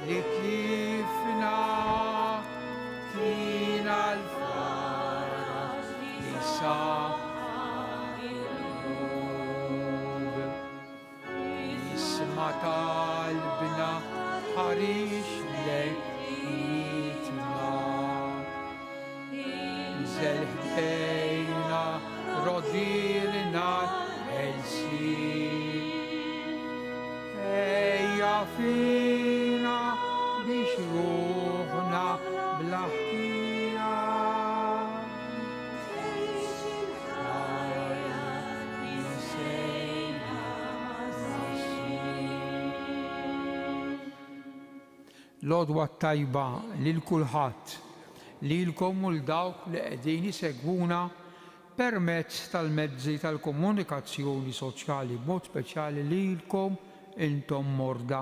li tlifna tina l-faraj li saħħab. Isma talbna ħarix lek jitna, nżel ħdejna rodilna l-elsir. Ejja fina biex ruħna bl-ħtija l-odwa tajba lil kulħadd, lilkom u l-dawk li qegħdin isegwuna permezz tal-mezzi tal-komunikazzjoni soċjali b'mod speċjali lilkom intom morda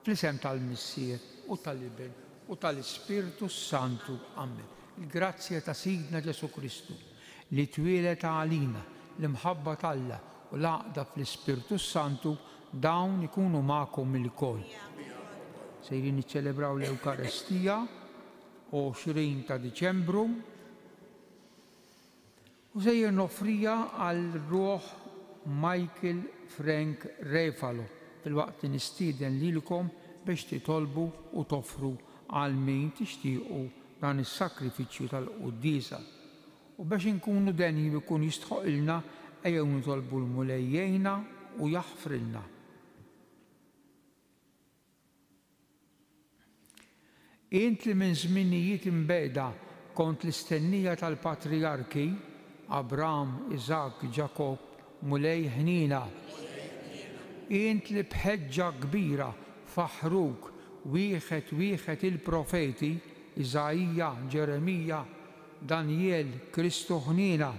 fl-isem tal-Missier u tal-Ibn u tal-Ispiritu Santu. Amen. Il-grazzja ta' Sidna Ġesu Kristu li twieled għalina l-imħabba tal-Alla u l-għaqda fl-Ispiritu Santu dawn ikunu magħkom il-koll. Sejrin niċċelebraw l-Ewkaristija 20 ta' Diċembru u sejjer nofrija għal ruħ Michael Frank Refalo fil-waqt nistieden lilkom biex titolbu u toffru għal min tixtiequ dan is-sakrifiċċju tal-Qudiesa. U biex inkunu deni ikun jistħoqilna ejjew nitolbu l-mulejjejna u jaħfrilna. Int li minn żminijiet imbeda kont l-istennija tal-patriarki Abraham, Isaac, Ġakob, mulej ħnina. Int li bħeġġa kbira faħruk wieħed il-profeti Iżajja, Ġeremija, Daniel, Kristu ħnina.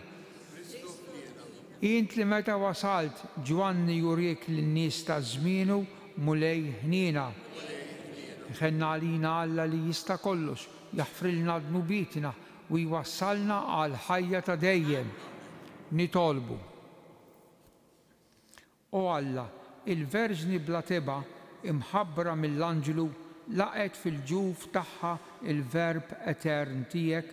Int li meta wasalt Ġwanni jurek lin-nies ta' żmienu mulej ħnina. Ħenna għalina Alla li jista' kollox, jaħfrilna dnubietna u jwassalna għal ħajja ta' dejjem. Nitolbu. O Alla, il-Verġni bla teba imħabbra mill-Anġlu laqet fil-ġuf tagħha il-Verb etern tiegħek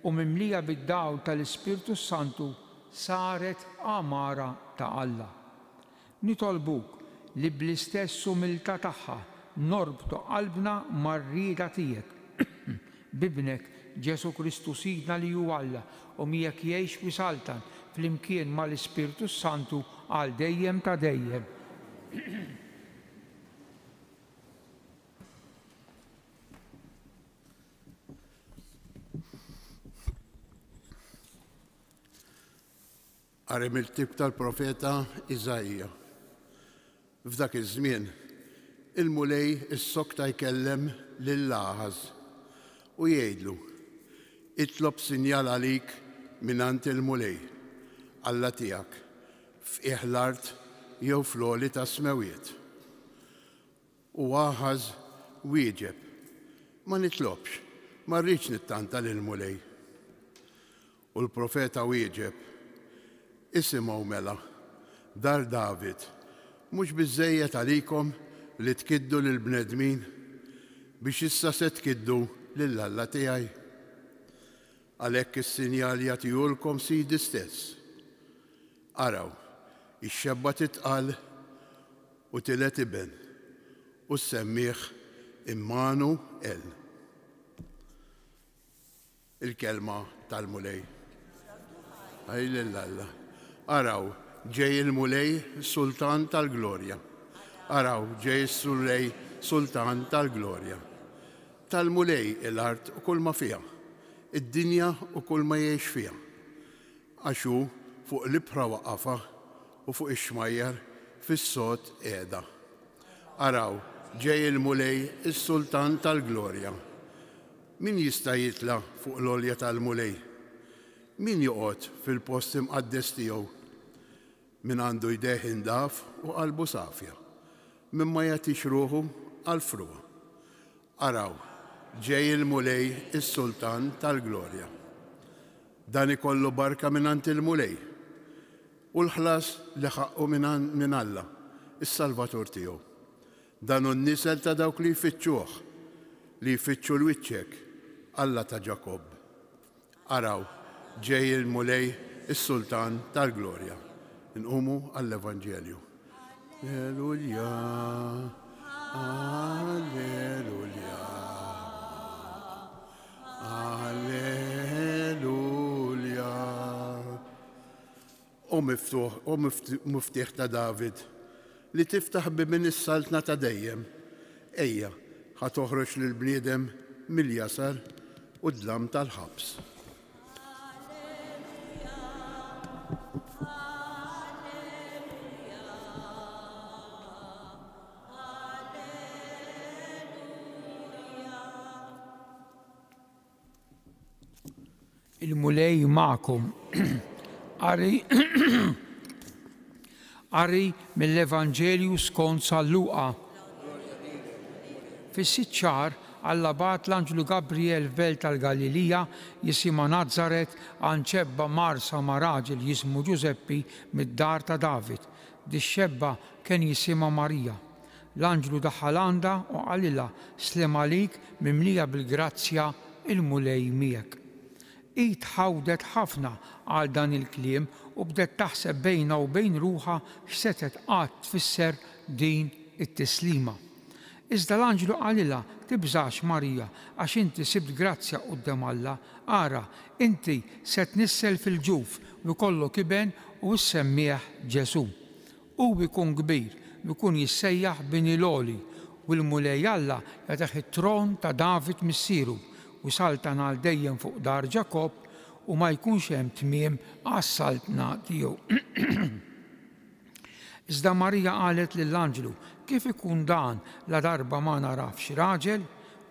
u mimlija bid-dawl tal-Ispiritu Santu saret amara ta' Alla. Nitolbuk li bl-istess umiltà tagħha norbtu qalbna mar-rieda tiegħek bibnek Ġesu Kristu Sidna li hu Alla u miegħek jgħix wisaltan flimkien mal-Ispiritu Santu għal dejjem ta' dejjem. Għarem il-tib tal-profeta Iżajja. F'dak iż-żmien, il-mulej is-sokta jkellem lill-laħas u jgħidlu: itlob sinjal għalik minant il-mulej Alla tiegħek f'qiegħ l-art jew fl-għoli ta' smewiet. U Aħaz wieġeb: ma nitlobx, ma rridx nittanta lill-mulej. U l-profeta wieġeb: isimgħu mela, dar David, mhux biżżejjed għalikom li tkiddu lill-bnedmin biex issa se tkiddu lill-Alla tiegħi. Għalhekk is-sinjal jagħtihulkom Sidi stess. Araw, ix-xebba titqal u tilet iben u semmih Immanuel. Il-kelma tal-mulej. Ħajlillalla. Araw, ġej il-mulej sultan tal-glorja. Araw, ġej il-mulej sultan tal-glorja. Tal-mulej il-art u kull ma fija, id-dinja u kull ma jgħix fija. Għaxu fuq l-ibħra waqafa u fuq ix-xmajjar fis-sod qiegħda. Araw, ġej il-mulej is-sultan tal-glorja. Min jista' jitla fuq l-olja tal-mulej? Min joqgħod fil-post imqaddes tiegħu? Min għandu jdejh indaf u qalbu safja, min ma jagħtix ruħu għal fruha. Araw, ġej il-mulej is-sultan tal-glorja. Dan ikollu barka minant il-mulej u l-ħlas li ħaqqu minn Alla, is-Salvatur tiegħu. Dan hu n-nisel ta' dawk li jfittxuh, li jfittxu l-wiċċek, Alla ta' Ġakob. Araw, ġej il-mulej is-Sultan tal-Glorja. Nqumu għall-Evanġelju. Alleluja, alleluja, alleluja. U miftuħ ta' David li tiftaħ bibin is-saltna ta' dejjem. Ejja, ħatoħroġ lill-bniedem mill-jasar u d-dlam tal-ħabs. Il-mulej ma'kom. Qari mill-Evanġelju skont San Luqa. Fis-sitt xahar Alla bagħat l-Anġlu Gabriel f'belt tal-Galilija jisimha Nazaret għand xebba marsa ma' raġel jismu Ġuseppi mid-dar ta' David. Dix-xebba kien jisimha Marija. L-Anġlu daħħal għandha u qalilha slem għalik mimlija bil-grazzja il-mulej miegħek. Tħawdet ħafna għal dan il-kliem u bdet taħseb bejna u bejn ruħha x'setet qatt tfisser din it-tislima. Iżda l-Anġlu qalilha tibżax Marija għax inti sibt grazzja quddiem Alla, ara inti se tnissel fil-ġuf u jkollok iben u issemmih Ġesu. U jkun kbir u jkun jissejjaħ bini l-oli u l-mulej Alla jagħtih it-tron ta' David missieru u saltan għal dejjem fuq dar Ġakob u ma jkunx hemm tmiem għas-saltna tiegħu. Iżda Marija qalet lill-Anġlu, kif ikun dan la darba ma narafx raġel?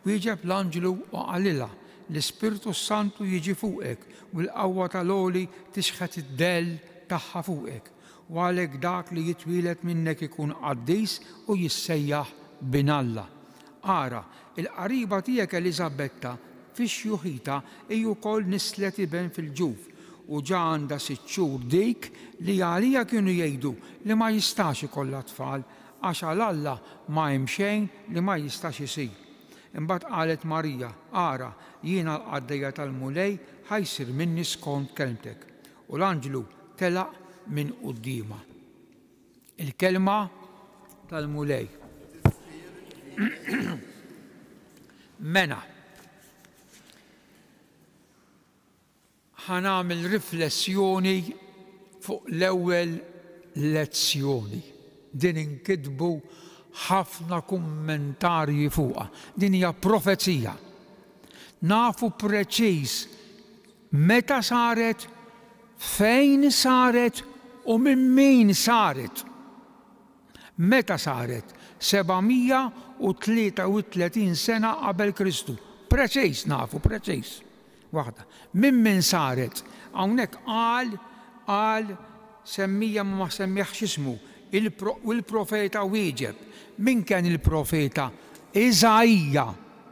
Wieġeb l-Anġlu u qalilha, l-Ispirtu Santu jiġi fuqek u l-qawwa tal-għoli tixħet id-dell tagħha fuqek. U għalhekk dak li jitwielet minnek ikun qaddis u jissejjaħ bin Alla. Ara, il-qariba tiegħek Eliżabetta fix-xjuħita hi wkoll nislet iben fil-ġuf u ġa għandha 6 xhur dik li għalija kienu jgħidu li ma jistax ikollha tfal għax għal Alla ma hemm xejn li ma jistax isir. Imbagħad qalet Marija, ara jiena l-qaddejja tal-mulej ħajsir minni skont kelmtek. U l-Anġlu telaq minn qudiemha. Il-kelma tal-mulej. Mena. ħanamil riflessjoni fuq l-ewwel lezzjoni. Din inkitbu ħafna kummentarji fuqha. Din hija profezija. Nafu preċiż meta saret, fejn saret u minn min saret. Meta saret? 733 sena qabel Kristu. Preċiż nafu, preċiż. Waħda. Min saret? Hawnhekk qal semmija ma semmiħx ismu il-profeta wieġeb. Min kien il-profeta? Iżajja,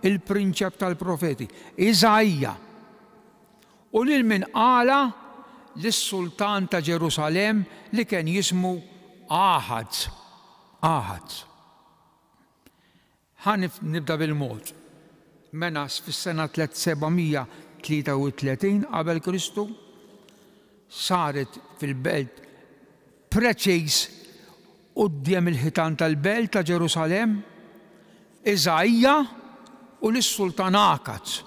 il-prinċep tal-profeti. Iżajja. U lil min qala lis-sultan ta' Ġerusalem li kien jismu Aħaz. Nibda bil-mod. Mena fis-sena 733 qabel Kristu saret fil-belt preċiż quddiem il-ħitan tal-belt ta' Ġerusalem Iżajja u lis-sultan Akaz.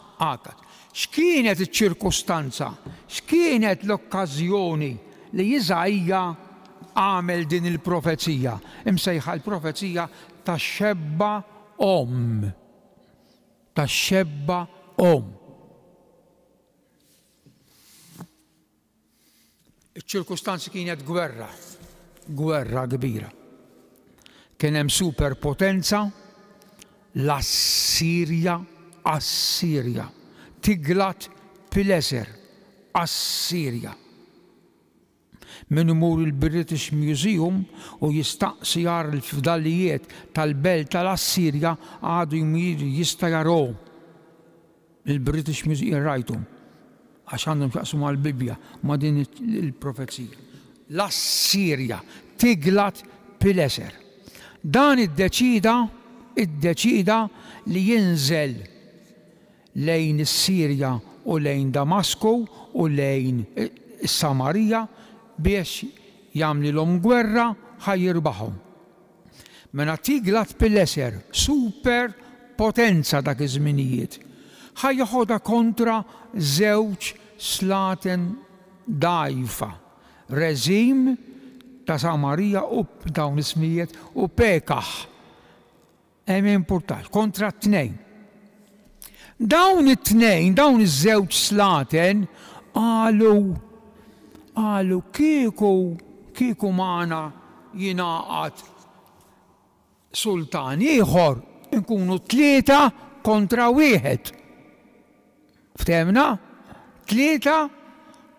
X'kienet iċ-ċirkustanza? X'kienet l-okkażjoni li Iżajja għamel din il-profezija? Imsejħa l-profezija tax-xebba tax-xebba Iċ-ċirkustanzi kienet gwerra kbira. Kien hemm superpotenza, l-Assirja, Tiglat-Pileser, Assirja. Min imur il-British Museum u jistaqsi jar il-fdalijiet tal-belt tal-Assirja għadu jista' jarahom. Il-British Museum rajtum għax għandhom xaqsmu għal-Bibja ma' din il-profezija. L-Assirja, Tiglat-Pileser. Dan iddeċida iddeċida li jinżel lejn is-Sirja u lejn Damasku u lejn is-Samarija biex jagħmlilhom gwerra ħajjirbaħhom. Mela Tiglat-Pileser, super potenza dak iż-żminijiet, ħajjoħodha kontra żewġ slaten dgħajfa, Reżim ta' Samarija u dawn ismijiet u Pekah. Hemm importanti kontra t-tnejn. Dawn it-tnejn, dawn iż-żewġ slaten qalu kieku magħna jingħaqad sultan ieħor nkunu 3 kontra 1. Ftemna? 3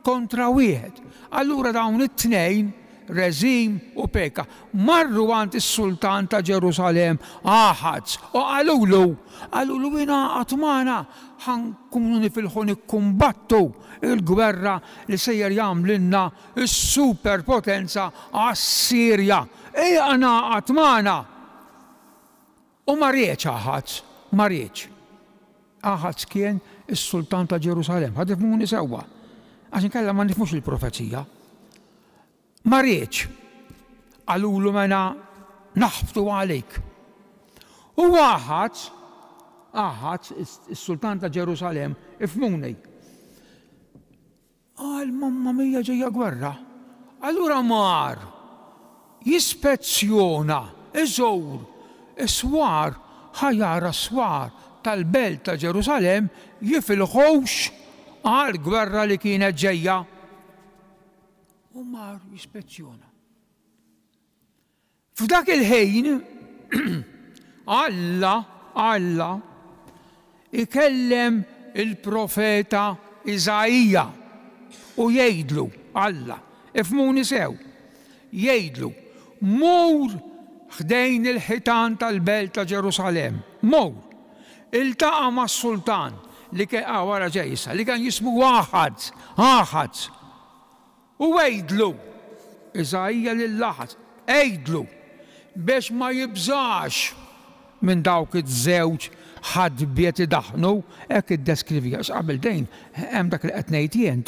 kontra 1. Allura dawn it-tnejn, Reżim u Pekah, marru għand is-Sultan ta' Ġerusalem Aħaz u qalulu jingħaqad magħna ħankunu nifilħu nikkumbattu il-gwerra li sejjer jagħmlilna is-superpotenza Assirja. Ejja ngħaqad magħna. U ma rridx Aħaz, ma rridx. Aħaz kien is-Sultan ta' Ġerusalem, ħad ifhmuni sewwa. Għax inkella ma nifhmux il-profezija. Ma rridx. Qalulu mela naħbtu għalik. U Aħaz, is-Sultan ta' Ġerusalem, ifhmuni. Qal mamma mija ġejja gwerra. Allura mar jispezzjona, iżur, is-swar ħajara swar tal-belt ta' Ġerusalem jifilħux għal gwerra li kienet ġejja. U mar jispezzjona. F'dak il-ħin Alla ikellem il-profeta Iżajja u jgħidlu Alla, ifhmuni sew, jgħidlu mur ħdejn il-ħitan tal-belt ta' Ġerusalem, mur iltaqa' mas-sultan li kien wara ġejsa li kien jismu Aħaz. U għejdlu, Iżajja lill-Aħaz, għejdlu biex ma jibżax minn dawk iż-żewġ ħadbiet idaħnu, hekk iddeskrivija qabel dejn hemm dak li qed ngħid jien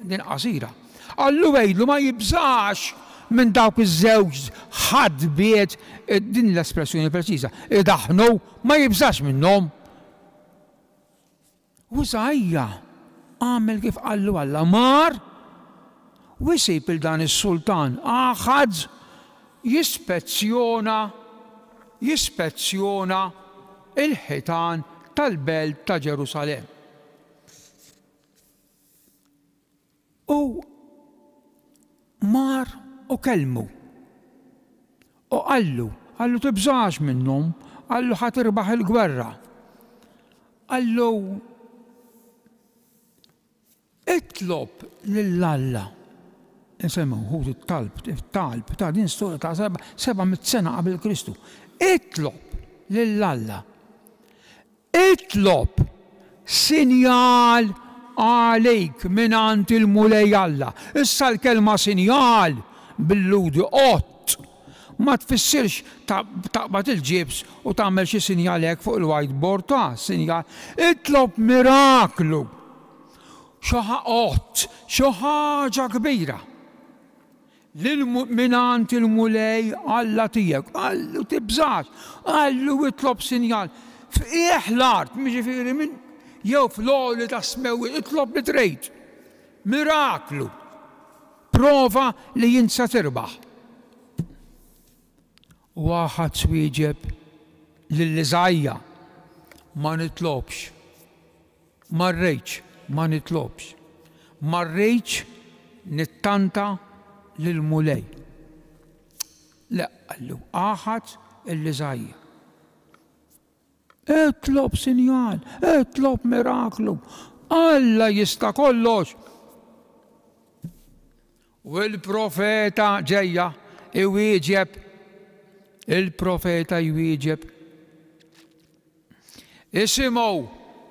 din qasira. Allu għejdlu ma jibżax minn dawk iż-żewġ ħadbiet, din l-espressjoni preċiża, idaħnu ma jibżax minnhom. U Iżajja għamel kif qallu Alla mar u jsib il-dan is-sultan Aħaz jispezzjona il-ħitan tal-belt ta' Ġerusalem. U mar u kellmu. U qallu tibżax minnhom, qallu ħatirbaħ il-gwerra. Qallu itlob lill-Alla. Nsemmu ħut it-talb ta' din storja ta' 700 sena qabel Kristu. Itlob lill-Alla. Itlob sinjal għalejk minant il-mulej Alla. Issa l-kelma sinjal bil-ludi ma tfissirx taqbad il-ġibs u tagħmel xi sinjal hekk fuq il-whiteboard ta' sinjal. Itlob miraklu. Xi ħaġa kbira. Minant il-mulej Alla tiegħek, qallu tibżax, qallu itlob sinjal. F'qiegħ l-art, jiġifieri minn jew fl-għoli ta' smewi, itlob li trid. Miraklu. Prova li jinsa tirbaħ. Waħad swieġeb lill-Iżajja ma nitlobx. Ma nitlobx. Marrejtx nittanta lill-mulej. Le, qallu Aħaz l-Iżajja. Itlob sinjal, itlob miraklu. Alla jista' kollox. U l-profeta ġejja iwieġeb. Il-profeta jwieġeb. Isimgħu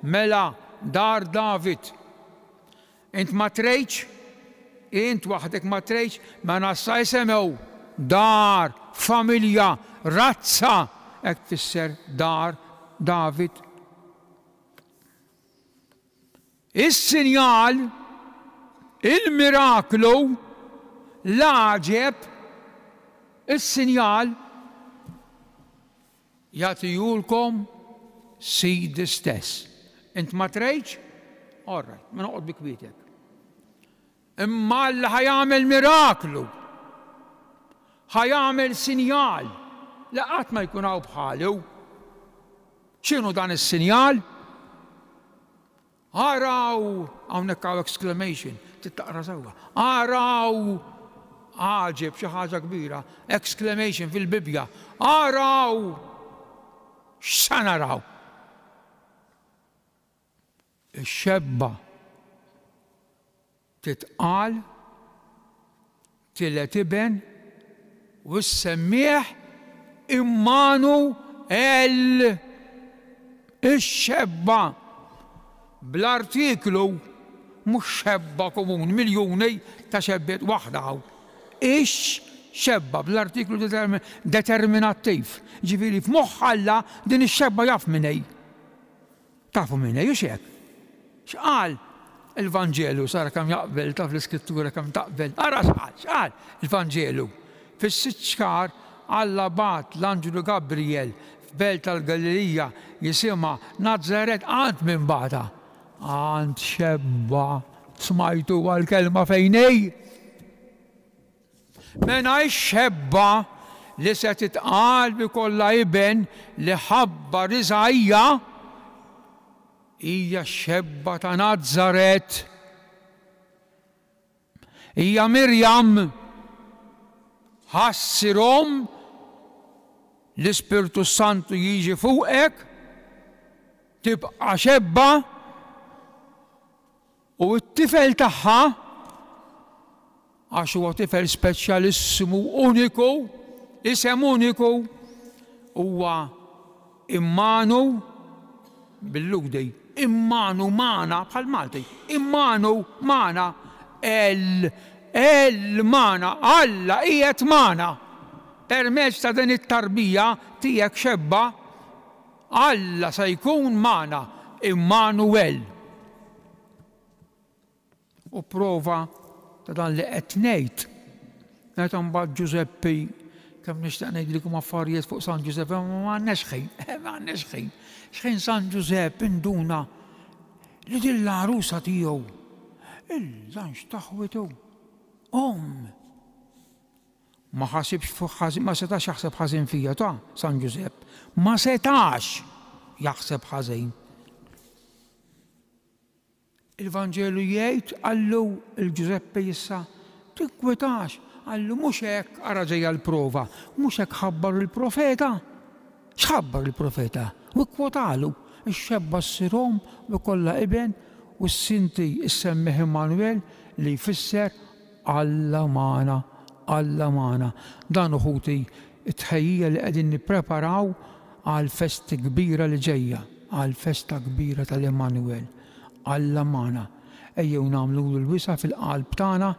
mela dar David. Int ma trejtx, int waħdek ma trejtx, ma nassa jisemgħu dar, familja, razza hekk tfisser dar David. Is-sinjal, il-miraklu, l-għaġeb, is-sinjal jagħtihulkom Sidi stess. Int ma trejtx? Orrajt, ma noqgħod bi kwietek. Imma Alla ħajamel miraklu, ħajamel sinjal, la qatt ma jkun hawn bħalu. X'inhu dan is-sinjal? Araw, hawnhekk hawn exclamation, tittaqra sewwa. Araw għaġeb xi ħaġa kbira, exclamation fil-Bibja. Araw x'sa naraw? Ix-xebba titqal, tilet iben u s-semmieħ Immanuel. Ix-xebba bl-artiklu mhux xebba komuni, miljuni ta' xebbiet waħda hawn. Ix-xebba bl-artiklu determinattiv. Ġifieri f'moħħ Alla din ix-xebba jaf min hi. Tafu min hi u x'hekk? X'qal il-Vanġelu sara kemm jaqbel taf l-Iskrittura kemm taqbel. Ara x'qal il-Vanġelu. Fis-sitt xahar Alla bagħat l-Anġelu Gabriel f'belt tal-Galilija jisimha Nazaret għand min bagħtha. Għand xebba smajtu għall-kelma fejn hi. Mena x-xebba li se titqal bi kollha iben li ħabbar Iżajja hija x-xebba ta' Nazaret. Hija Mirjam ħassirhom l-Ispirtu Santu jiġi fuqek, tibqa' xebba u t-tifel tagħha għax huwa tifel speċjalissimu uniku, isem uniku, huwa Immanu bil-lugdi, Immanu Mana bħal Malti, Immanu Mana, el Mana, Alla qiegħed Mana. Permezz ta' din it-tarbija tiegħek xebba, Alla se jkun Mana, Immanuel. U prova ta' dan li qed ngħid. Ngħid imbagħad Giuseppi kemm nixtieq ngħidilkom affarijiet fuq San Giuseppe, ma m'għandniex ħin, m'għandniex ħin. X'ħin San Giuseppe induna li din l-għarusa tiegħu il-żanġ taħwitu ma ħasibx fuq ħażin, ma setax jaħseb ħażin fija ta' San Giuseppe. Ma setax jaħseb ħażin. Il-Vanġelu jgħid għallu il-Giuseppe issa tinkwetax, għallu mhux hekk ara ġejja l-prova, mhux hekk ħabbar il-profeta. X'ħabbar il-profeta? U kwotalu ix-xebba ssirhom bi kollha iben u s-sinti issemmih Immanuel li jfisser Alla Mana. Alla Mana. Dan uħuti it-tħejjija li qegħdin nippreparaw għal festi kbira li ġejja, għal festa kbira tal-Immanuel. Alla Mana. Ejjew nagħmlu l-wisa fil-qalb tagħna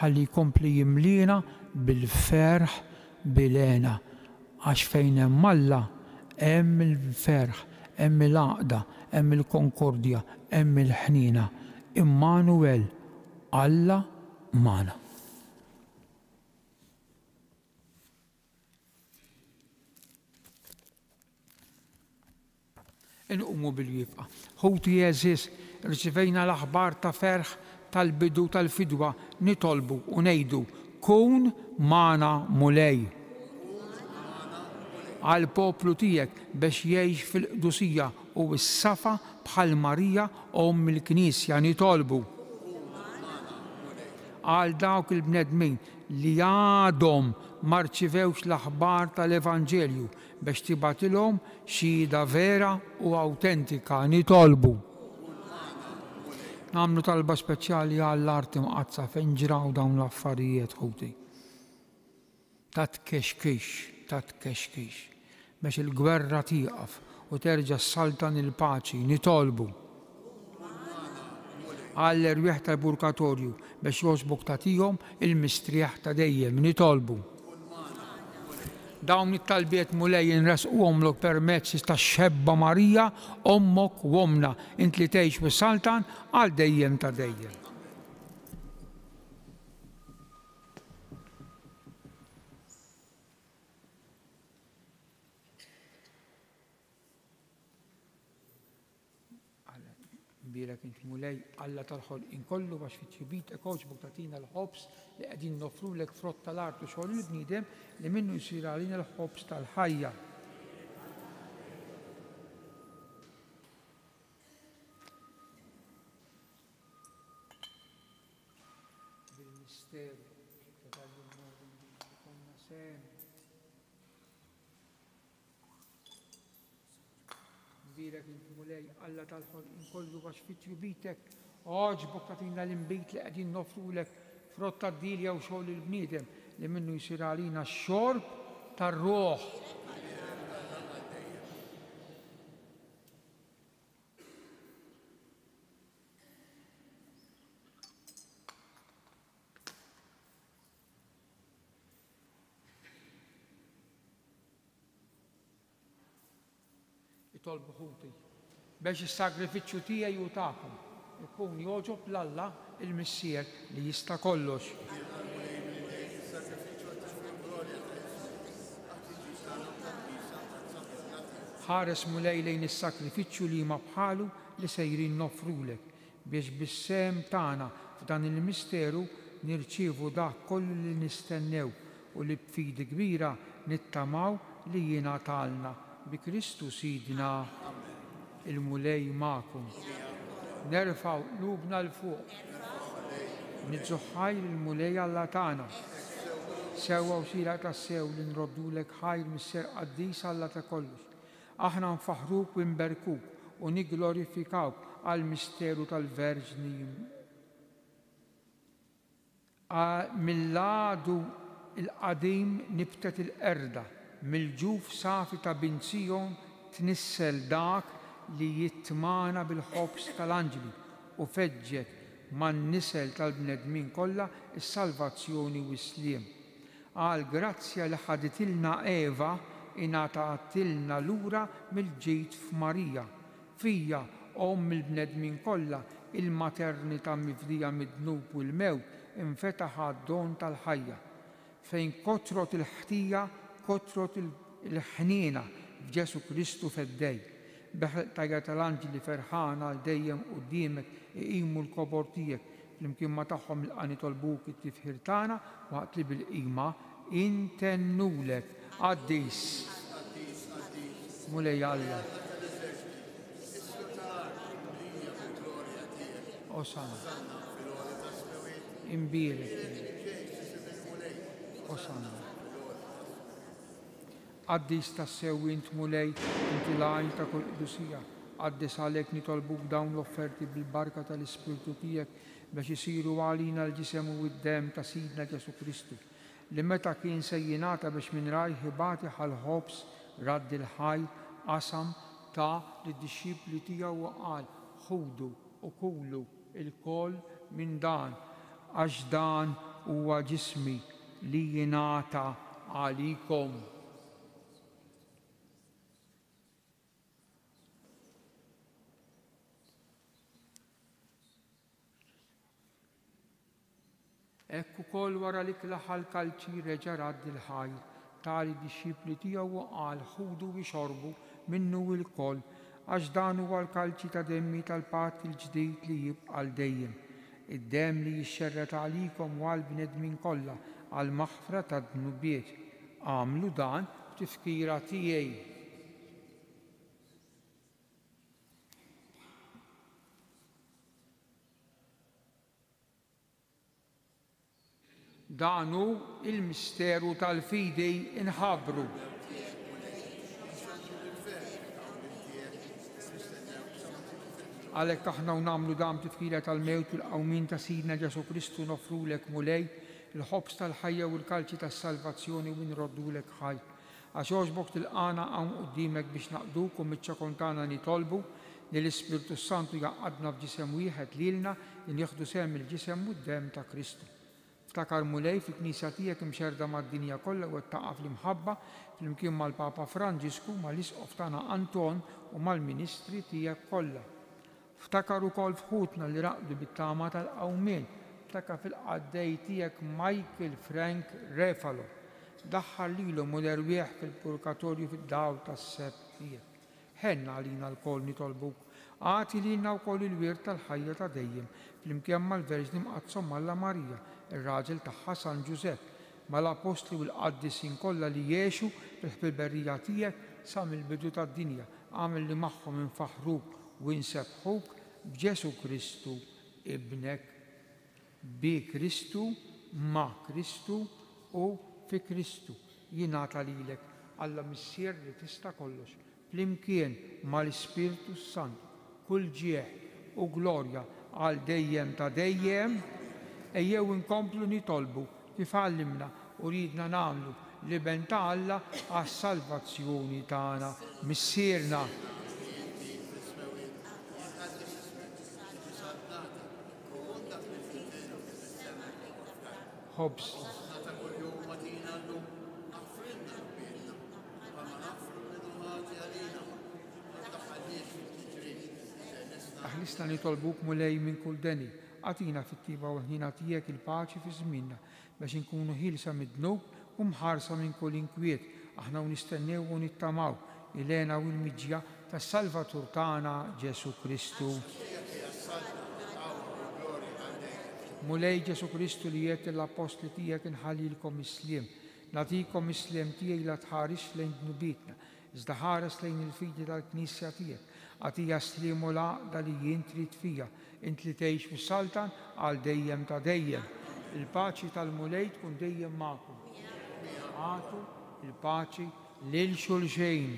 ħalli jkompli jimlina bil-ferħ bil-għena. Għax fejn hemm Alla hemm il-ferħ, hemm il-għaqda, hemm il-konkordja, hemm il-ħnina. Immanuel, Alla Mana. Inqumu bil-jibqa. Ħuti jeżis, rċivejna l-aħbar ta' ferħ tal-bidu tal-fidwa, nitolbu u ngħidu kun Mana mulej. Għal poplu tiegħek biex jgħix fil-qdusija u s-safa bħal Marija Omm il-Knisja nitolbu. Għal dawk il-bnedmin li għadhom ma rċivewx l-aħbar tal-Evanġelju biex tibatilhom xhieda vera u awtentika nitolbu. Nagħmlu talba speċjali għall-arti mqazza fejn ġraw dawn l-affarijiet ħuti. Ta' tkexkix biex il-gwerra tieqaf u terġa' ssaltan il-paċi nitolbu. Għall-irwieħ tal-purgatorju biex jogħġbok tagħtihom il-mistrieħ ta' dejjem nitolbu. dawn it-talbiet mulej nresquhomlok permezz tax-xebba Marija, ommok u omna, int li tgħix fis-Saltan għal dejjem ta' dejjem. Birek int mulej Alla tal-ħolqien kollu għax fit-ċibit ekoġbok tagħtina l-ħobs li qegħdin nofrulek frott tal-art u xogħol il-bniedem li minnu jsir għalina l-ħobs tal-ħajja. Bil-misteru ta' tal-jumori konna sem. Birek int mulej Alla tal-ħolqien kollu għax fit-ċibitek oġbok tagħtina l-inbit li qegħdin nofrulek frott tad-dilja u xogħol il-bniedem li minnu jsir għalina x-xorb tar-ruħ. Itolbu ħuti biex is-sagrifiċċju tiegħi u tagħkom ikun jogħġob l-Alla il-Missier li jista' kollox. Ħares mulej lejn is-sakrifiċċju li ma bħalu li sejrin nofrulek biex bis-sem tagħna f'dan il-misteru nirċievu dak kollu li nistennew u li b'fidi kbira nittamaw li jingħatalna bi Kristu Sidna. Il-mulej magħkom. Nerfgħu qlubna l-fuq. Nidżu ħajr il-mulej Alla tagħna. Sewwa u sira tas-sew li nroddulek ħajr mis-ser qaddis Alla ta' kollox. Aħna nfaħruk u nberkuk u nigglorifikawk għall-misteru tal-Verġni. Mill-għadu il-qadim nibtet il-qerda, mill-ġuf safi ta' Bint Sion tnissel dak li jittmana bil-ħobs tal-anġli u feġġet man-nisel tal-bnedmin kollha is-salvazzjoni u s-sliem. Għal grazzja li ħaditilna Eva ingħatatilna lura mill-ġid f'Marija. Fija omm il-bnedmin kollha il-maternità mifdija mid-dnub u l-mewt infetaħa d-don tal-ħajja. Fejn kotrot il-ħtija, kotrot il-ħniena f'Ġesu Kristu fed-dej. Beħtajja tal-anġli ferħana għal dejjem quddiemek iqimu l-kobor tiegħek flimkien ma tagħhom il-qani tolbuk it-tifħir tagħna waqt li bil-qima intennulek qaddis. Mulej Alla. Osanna. Imbirek. Osanna. Qaddis tas-sew int mulej inti l-għajn ta' kull qdusija. Qaddis għalhekk nitolbuk dawn l-offerti bil-barka tal-Ispirtu tiegħek biex isiru għalina l-ġisem u d-dem ta' Sidna Ġesu Kristu li meta kien se jingħata biex minn rajh ibati ħal-ħobs radd il-ħajr qasam ta' lid-dixxipli tiegħu u qal ħudu u kulu il-koll minn dan għax dan huwa ġismi li jingħata għalikom. Ekk ukoll wara li klaħal kalċi reġa' radd il-ħajr tali dixxipli tiegħu qal ħudu wixorbu minnu l-koll għax dan huwa l-kalċi ta' demmi tal-patt il-ġdid li jibqa' għal dejjem. Id-demm li jixxerret għalikom u għall-bnedmin kollha għal maħfra tad-dnubiet. Għamlu dan b'tifkira tiegħi. Danu il-misteru tal-fidi inħabru. Għalhekk aħna nagħmlu dan tifkira tal-mewt u l-qawmin ta' Sidna Ġesu Kristu nofrulek mulej il-ħobs tal-ħajja u l-kalċi tas-salvazzjoni u nroddulek ħajr. Għax jogħġbok tilqana hawn quddiemek biex naqduk u miċ-ċakon tagħna nitolbu li l-Ispirtu Santu jaqgħadna f'ġisem wieħed lilna li nieħdu sehem il-ġisem u d-demm ta' Kristu. Ftakar mulej fil-Knisja tiegħek imxerda mad-dinja kollha u ttaqqa fl-imħabba flimkien mal-Papa Franġisku, mal-Isqof tagħna Anton u mal-Ministri tiegħek kollha. Ftakar ukoll fħutna li raqdu bit-tama tal-qawmien, ftakar fil-qaddej tiegħek Michael Frank Refalo, daħħal lilhom u l-erwieħ fil-purgatorju fid-dawl tas-seb tiegħek. Ħenna għalina l-koll nitolbuk, għati lilna wkoll il-wirt tal-ħajja ta' dejjem flimkien mal-Verġni Mqazzom Alla Marija, ir-raġel tagħha San Ġusepp, mal-apostli u l-qaddisin kollha li jgħixu fil-ħbilberija tiegħek sa mill-bidu tad-dinja, għamel li magħhom infaħruk u nsebħuk b'Ġesu Kristu ibnek, bi Kristu, ma' Kristu u fi Kristu. Jingħata lilek Alla Missier li tista' kollox, flimkien mal-Ispirtu Sant, kull ġieħ u glorja għal dejjem ta' dejjem. Ejjew inkomplu nitolbu kif għallimna u ridna nagħmlu li ben ta' Alla għas-salvazzjoni tagħna missierna. Hobbs. Aħlisna nitolbuk mulej minn kull deni, għatina fit-tiba u ħnina tiegħek il-paċi fi żminna biex inkunu ħilsa mid-dnub u mħarsa minn kull inkwiet. Aħna nistennew u nittamaw il-għena u l-miġja tas-Salvatur tagħna Ġesu Kristu. Mulej Ġesu Kristu li jgħid l-apostli tiegħek inħallilkom isliem, nagħtikom isliem tiegħi la tħarix lejn dnubitna, iżda ħares lejn il-fidi tal-Knisja tiegħek. Għatija slim u laqda li jien trid fija, int li tgħix fis-Saltan għal dejjem ta' dejjem. Il-paċi tal-mulej tkun dejjem magħkom. Għatu il-paċi lil xulxejn.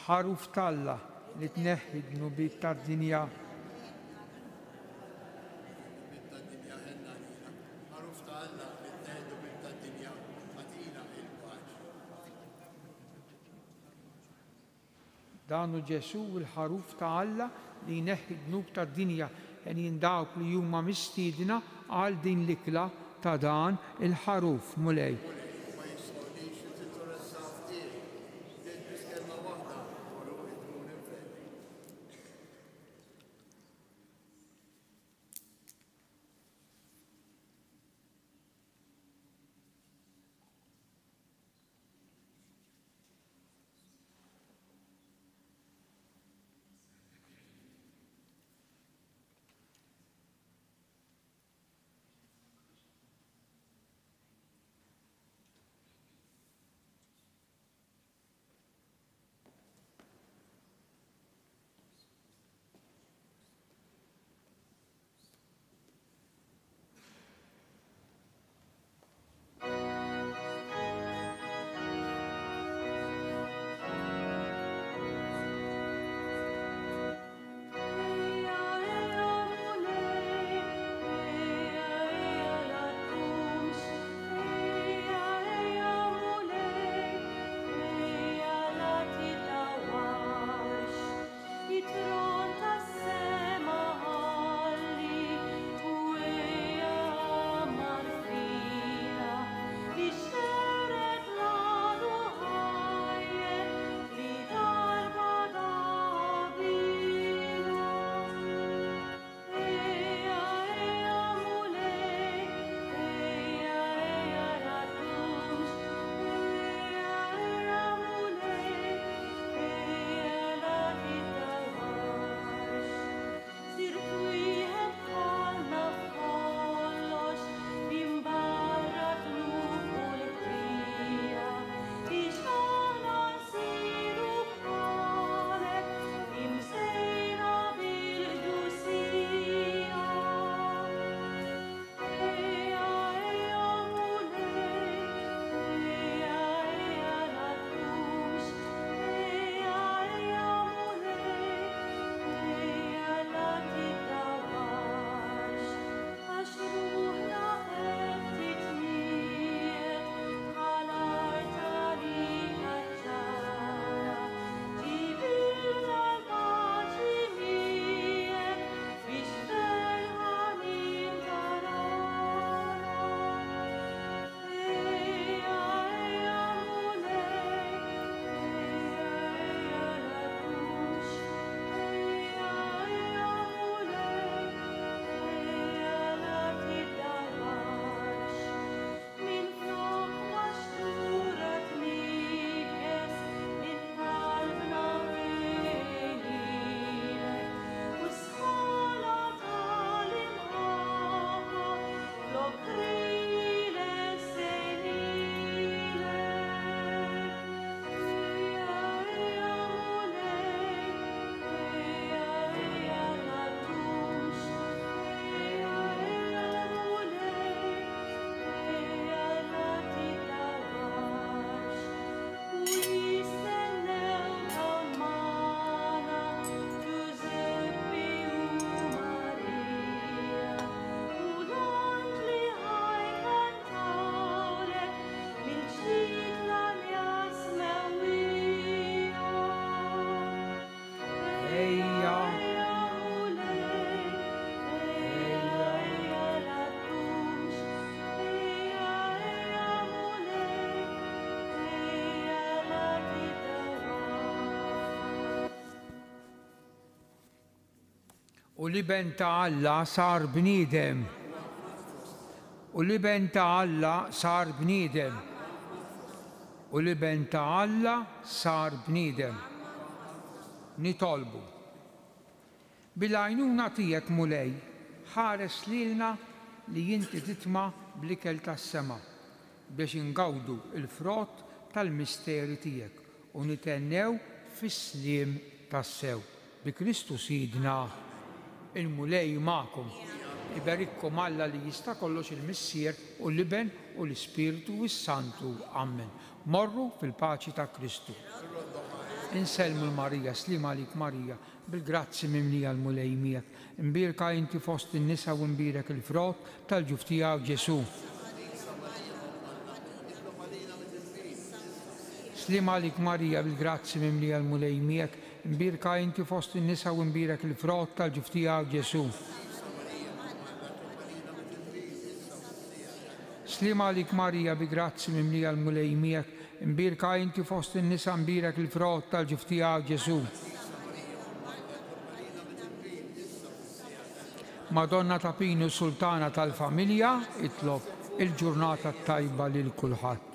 Ħaruf talla li tneħħi d-dnubiet tad-dinja. Danu Ġesu il-ħaruf ta' Alla li jneħħi d-dnub tad-dinja jen jindawk li huma mistiedna għal din l-ikla ta' dan il-ħaruf mulej. U liben ta' Alla sar bniedem. U liben ta' Alla sar bniedem. U liben ta' Alla sar bniedem. Nitolbu. Bil-għajnuna tiegħek mulej, ħares lilna li jinti titma' bl-ikel tas-sema biex ingawdu il-frott tal-misteri tiegħek u nitennew fis-sliem tas-sew. Bi Kristu Sidna, il-mulej magħkom. Iberikkom Alla li jista' kollox il-Missier u l-Liben u l-Ispiritu u s-Santu. Amen. Morru fil-paċi ta' Kristu. Inselmu l-Marija, slim għalik Marija, bil-grazzi mimlija l-mulej miegħek. Imbirka inti fost in-nisa u imbirek il-frott tal-ġuf tiegħek Ġesu. Slim għalik Marija, bil-grazzi mimlija l-mulej miegħek. Imbirka inti fost in-nisa u imbirek il-frott tal-ġuf tiegħek Ġesu. Slim għalik Marija, bil-grazzi mimlija l-mulej miegħek. Imbirka inti fost in-nisa imbirek il-frott tal-ġuf tiegħek Ġesu. Madonna ta' Pinu Sultana tal-Familja, itlob il-ġurnata tajba lil kulħadd.